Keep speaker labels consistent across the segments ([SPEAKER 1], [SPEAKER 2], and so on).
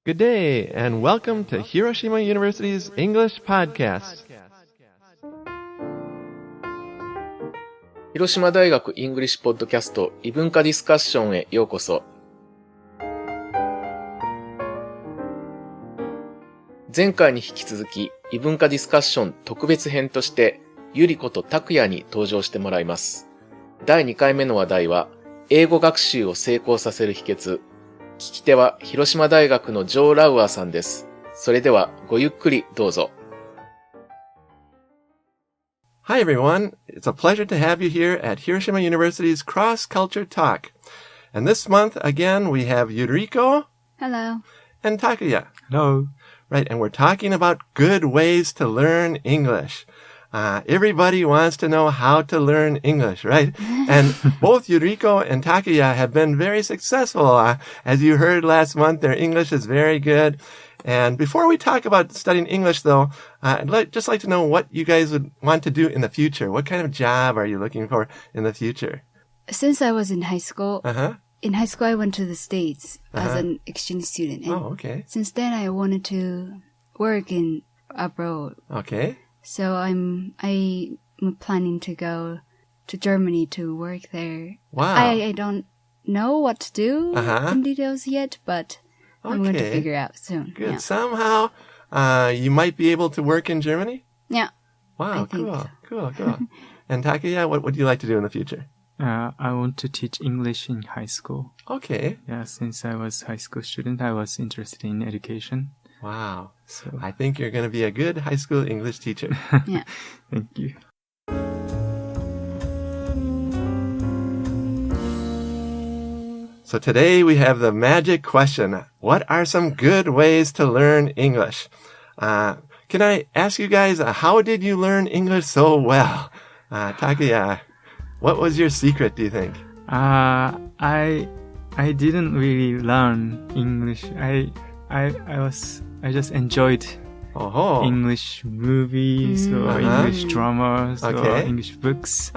[SPEAKER 1] Good day, and welcome to Hiroshima University's English Podcast.
[SPEAKER 2] 広島大学イングリッシュポッドキャスト異文化ディスカッションへようこそ。前回に引き続き異文化ディスカッション特別編としてゆりことたくやに登場してもらいます。第2回目の話題は英語学習を成功させる秘訣。聞き手は広島大学のジョー・ラウアーさんです。それではごゆっくりどうぞ。
[SPEAKER 1] Hi everyone, it's a pleasure to have you here at Hiroshima University's Cross Culture Talk. And this month, again, we have Yuriko.
[SPEAKER 3] Hello.
[SPEAKER 1] And Takuya.
[SPEAKER 4] Hello.
[SPEAKER 1] Right, and we're talking about good ways to learn English. Everybody wants to know how to learn English, right? And both Yuriko and Takuya have been very successful. As you heard last month, their English is very good. And before we talk about studying English, though, I'd just like to know what you guys would want to do in the future. What kind of job are you looking for in the future?
[SPEAKER 3] Since I was in high school, I went to the States as an exchange student. And
[SPEAKER 1] okay.
[SPEAKER 3] Since then, I wanted to work abroad.
[SPEAKER 1] Okay.
[SPEAKER 3] So I'm planning to go to Germany to work there.
[SPEAKER 1] Wow.
[SPEAKER 3] I don't know what to do in details yet, but I'm going to figure out soon.
[SPEAKER 1] Good.
[SPEAKER 3] Yeah.
[SPEAKER 1] Somehow, you might be able to work in Germany?
[SPEAKER 3] Yeah.
[SPEAKER 1] Wow, cool. And Takuya, what would you like to do in the future?
[SPEAKER 4] I want to teach English in high school.
[SPEAKER 1] Okay.
[SPEAKER 4] Yeah, since I was a high school student, I was interested in education.
[SPEAKER 1] Wow.
[SPEAKER 4] So
[SPEAKER 1] I think you're going to be a good high school English teacher.
[SPEAKER 3] Yeah.
[SPEAKER 4] Thank you.
[SPEAKER 1] So today we have the magic question. What are some good ways to learn English? Can I ask you guys, how did you learn English so well? Takuya, what was your secret, do you think?
[SPEAKER 4] I didn't really learn English. I just enjoyed English movies or English dramas or English books.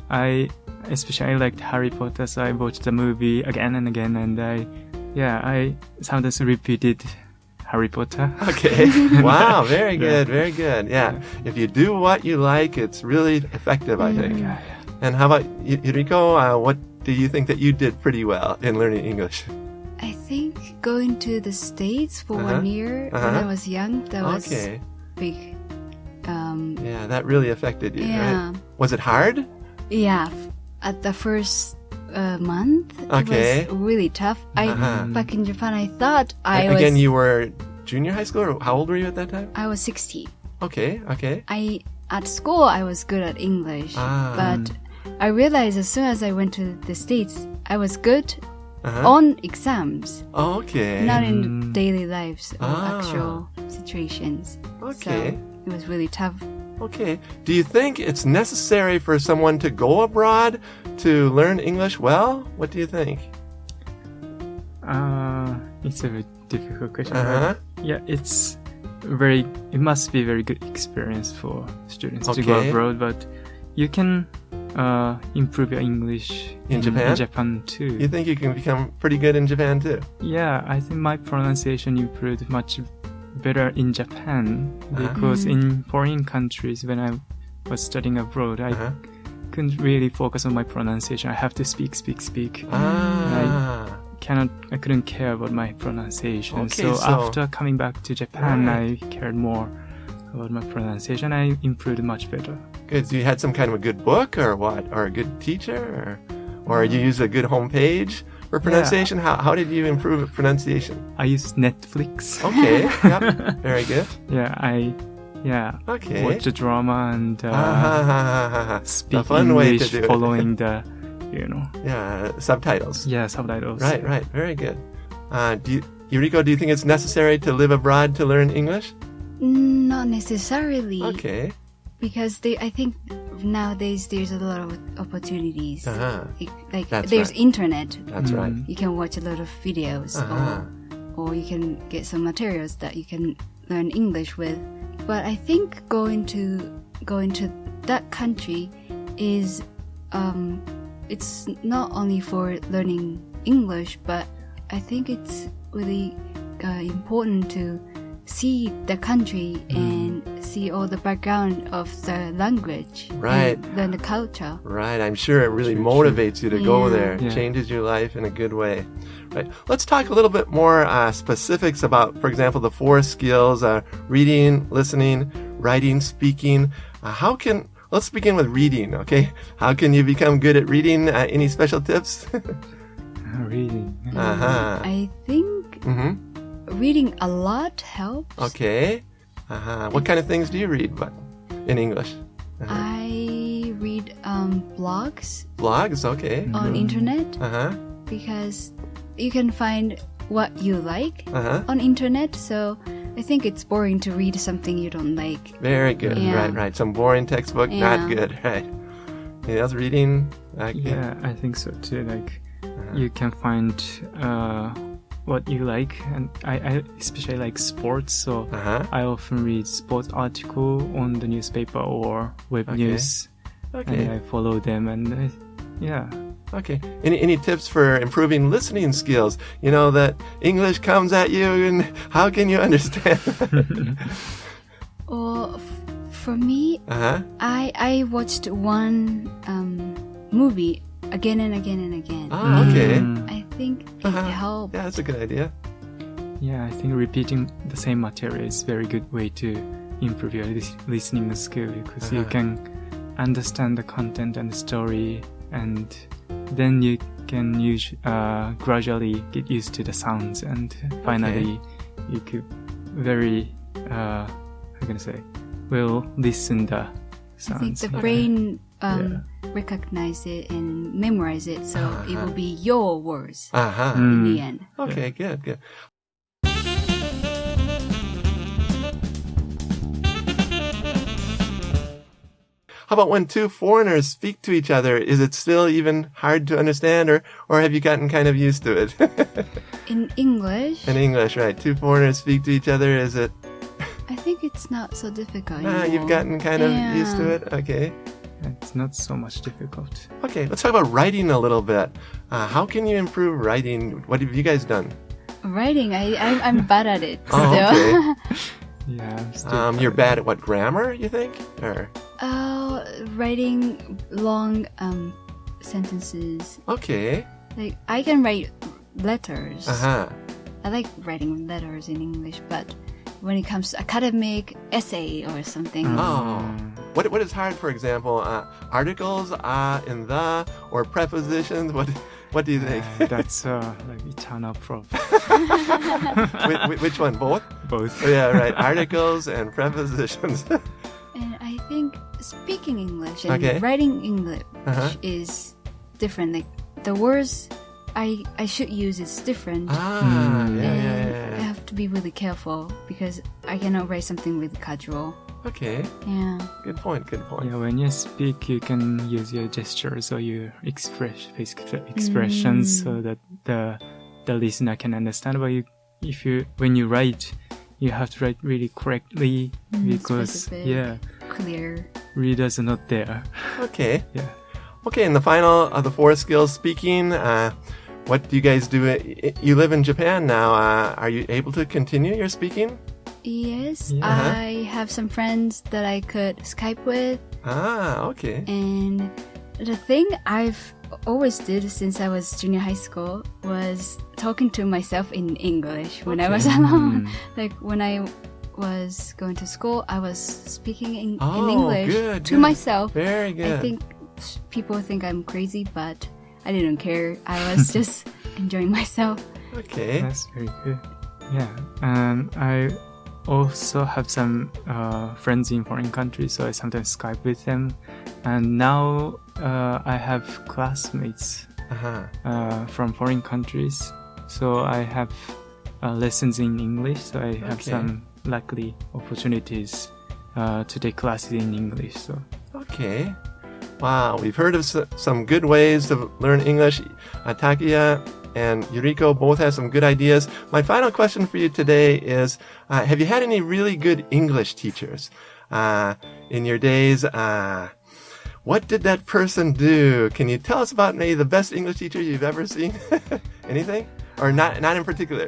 [SPEAKER 4] I liked Harry Potter, so I watched the movie again and again, and I sometimes repeated Harry Potter.
[SPEAKER 1] Okay. Wow, very good, very good. Yeah. If you do what you like, it's really effective, I think.
[SPEAKER 4] Yeah.
[SPEAKER 1] And how about Yuriko? What do you think that you did pretty well in learning English?
[SPEAKER 3] I think going to the States for 1 year when I was young, that was big.
[SPEAKER 1] Yeah, that really affected you, right? Was it hard?
[SPEAKER 3] Yeah. At the first month, it was really tough. Back in Japan, I thought
[SPEAKER 1] Again, you were junior high school, or how old were you at that time?
[SPEAKER 3] I was 16.
[SPEAKER 1] Okay.
[SPEAKER 3] At school, I was good at English, but I realized as soon as I went to the States, I was good on exams.
[SPEAKER 1] Okay.
[SPEAKER 3] Not in daily lives or actual situations.
[SPEAKER 1] Okay.
[SPEAKER 3] So it was really tough.
[SPEAKER 1] Okay. Do you think it's necessary for someone to go abroad to learn English well? What do you think?
[SPEAKER 4] It's a very difficult question. Right? Yeah, it must be a very good experience for students to go abroad, but you can improve your English in Japan too.
[SPEAKER 1] You think you can become pretty good in Japan too?
[SPEAKER 4] Yeah, I think my pronunciation improved much better in Japan because in foreign countries when I was studying abroad, I couldn't really focus on my pronunciation. I have to speak. I couldn't care about my pronunciation. So after coming back to Japan, I cared more about my pronunciation. I improved much better.
[SPEAKER 1] Good. So you had some kind of a good book or what? Or a good teacher? Or you used a good homepage for pronunciation?
[SPEAKER 4] Yeah.
[SPEAKER 1] How did you improve pronunciation?
[SPEAKER 4] I used Netflix.
[SPEAKER 1] Okay. Yep. Very good.
[SPEAKER 4] Okay. Watch the drama and speak English following the,
[SPEAKER 1] subtitles.
[SPEAKER 4] Yeah, subtitles.
[SPEAKER 1] Right. Very good. Yuriko, do you think it's necessary to live abroad to learn English?
[SPEAKER 3] Not necessarily.
[SPEAKER 1] Okay.
[SPEAKER 3] Because I think nowadays there's a lot of opportunities. There's internet.
[SPEAKER 1] That's right.
[SPEAKER 3] You can watch a lot of videos or you can get some materials that you can learn English with. But I think going to that country is it's not only for learning English, but I think it's really important to see the country and see all the background of the language.
[SPEAKER 1] Right.
[SPEAKER 3] And learn the culture.
[SPEAKER 1] Right. I'm sure it really motivates you to go there. Changes your life in a good way. Right. Let's talk a little bit more specifics about, for example, the 4 skills, reading, listening, writing, speaking. Let's begin with reading, okay? How can you become good at reading? Any special tips?
[SPEAKER 4] Reading.
[SPEAKER 3] I think reading a lot helps.
[SPEAKER 1] Okay. What kind of things do you read in English?
[SPEAKER 3] I read blogs.
[SPEAKER 1] Blogs, okay.
[SPEAKER 3] On internet. Because you can find what you like on internet. So I think it's boring to read something you don't like.
[SPEAKER 1] Very good.
[SPEAKER 3] Yeah.
[SPEAKER 1] Right. Some boring textbook, not good. Right. Anything else reading?
[SPEAKER 4] Yeah, I think so too. Like you can find what you like, and I especially like sports, so I often read sports article on the newspaper or web news, and I follow them, and
[SPEAKER 1] Okay. Any tips for improving listening skills? You know that English comes at you, and how can you understand?
[SPEAKER 3] Well, for me, I watched one movie again and again and again.
[SPEAKER 1] Oh, okay.
[SPEAKER 3] I think it helped.
[SPEAKER 1] Yeah, that's a good idea.
[SPEAKER 4] Yeah, I think repeating the same material is a very good way to improve your listening skill, because you can understand the content and the story, and then you can gradually get used to the sounds, and finally you could very will listen the sounds.
[SPEAKER 3] I think the brain recognize it and memorize it, so it will be your words in the end.
[SPEAKER 1] Okay, good. How about when 2 foreigners speak to each other? Is it still even hard to understand, or have you gotten kind of used to it?
[SPEAKER 3] In English?
[SPEAKER 1] In English, right. 2 foreigners speak to each other. Is it?
[SPEAKER 3] I think it's not so difficult anymore.
[SPEAKER 1] You've gotten kind of used to it? Okay.
[SPEAKER 4] It's not so much difficult.
[SPEAKER 1] Okay, let's talk about writing a little bit. How can you improve writing? What have you guys done?
[SPEAKER 3] Writing, I'm bad at it.
[SPEAKER 1] Oh, okay.
[SPEAKER 4] Yeah, I'm still
[SPEAKER 1] you're bad at what, grammar, you think? Or
[SPEAKER 3] writing long sentences.
[SPEAKER 1] Okay.
[SPEAKER 3] Like I can write letters.
[SPEAKER 1] I
[SPEAKER 3] like writing letters in English, but when it comes to academic essay or something.
[SPEAKER 1] What is hard, for example, articles, in the, or prepositions? What do you think?
[SPEAKER 4] That's like eternal problem.
[SPEAKER 1] Which one? Both?
[SPEAKER 4] Both.
[SPEAKER 1] Yeah, right. Articles and prepositions.
[SPEAKER 3] And I think speaking English and writing English is different. Like the words I should use is different. I have to be really careful because I cannot write something really casual.
[SPEAKER 1] Okay.
[SPEAKER 3] Yeah.
[SPEAKER 1] Good point.
[SPEAKER 4] Yeah, when you speak, you can use your gestures or your face expressions so that the listener can understand. But when you write, you have to write really correctly because
[SPEAKER 3] specific, clear.
[SPEAKER 4] Readers are not there.
[SPEAKER 1] Okay.
[SPEAKER 4] Yeah.
[SPEAKER 1] Okay, and the final of the 4 skills, speaking. What do you guys do? You live in Japan now. Are you able to continue your speaking?
[SPEAKER 3] Yes, I have some friends that I could Skype with.
[SPEAKER 1] Okay.
[SPEAKER 3] And the thing I've always did since I was junior high school was talking to myself in English when I was alone. Like when I was going to school, I was speaking in English to myself.
[SPEAKER 1] Very good.
[SPEAKER 3] I think people think I'm crazy, but I didn't care. I was just enjoying myself.
[SPEAKER 1] Okay.
[SPEAKER 4] That's very good. Yeah. I also have some friends in foreign countries, so I sometimes Skype with them. And now I have classmates from foreign countries, so I have lessons in English, so I have some luckily opportunities to take classes in English. So
[SPEAKER 1] okay. Wow, we've heard of some good ways to learn English. Takuya and Yuriko both have some good ideas. My final question for you today is, have you had any really good English teachers in your days? What did that person do? Can you tell us about maybe the best English teacher you've ever seen? Anything? Or not in particular?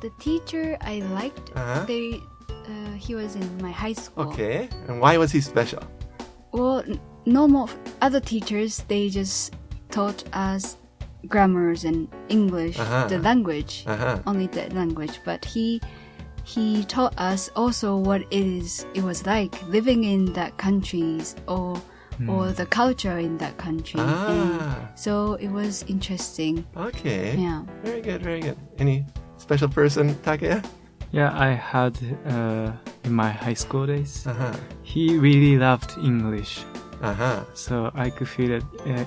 [SPEAKER 3] the teacher I liked, he was in my high school.
[SPEAKER 1] Okay. And why was he special?
[SPEAKER 3] Well, normal other teachers, they just taught us grammars and English, the language, only the language. But he taught us also what it was like living in that countries or the culture in that country. And so it was interesting.
[SPEAKER 1] Okay.
[SPEAKER 3] Yeah.
[SPEAKER 1] Very good, very good. Any special person, Takaya?
[SPEAKER 4] Yeah, I had in my high school days. He really loved English. So I could feel that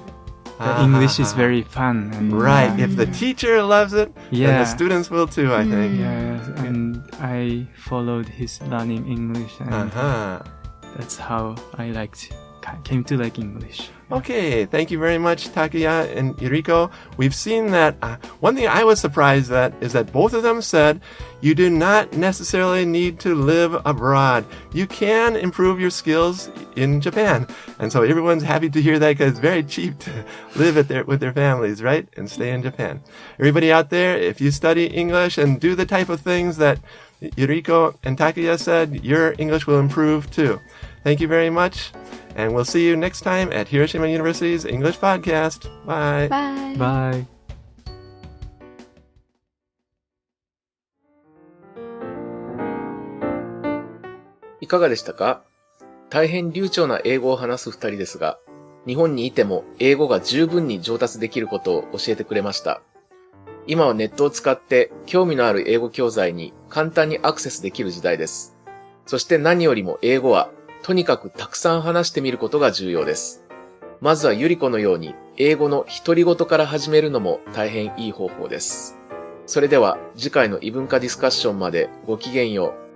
[SPEAKER 4] the English is very fun. And,
[SPEAKER 1] right. If the teacher loves it, then the students will too, I think.
[SPEAKER 4] Yeah, and I followed his learning English. And that's how I came to like English.
[SPEAKER 1] Okay, thank you very much, Takaya and Yuriko. We've seen that one thing I was surprised at is that both of them said you do not necessarily need to live abroad. You can improve your skills in Japan. And so everyone's happy to hear that because it's very cheap to live with their families, right? And stay in Japan. Everybody out there, if you study English and do the type of things that Yuriko and Takaya said, your English will improve too. Thank you very much. And we'll see you next time at Hiroshima University's English Podcast. Bye.
[SPEAKER 3] Bye.
[SPEAKER 4] Bye.
[SPEAKER 2] いかがでしたか？大変流暢な英語を話す二人ですが、日本にいても英語が十分に上達できることを教えてくれました。今はネットを使って興味のある英語教材に簡単にアクセスできる時代です。そして何よりも英語はとにかくたくさん話してみることが重要です。まずはゆり子のように英語の独り言から始めるのも大変いい方法です。それでは次回の異文化ディスカッションまでごきげんよう。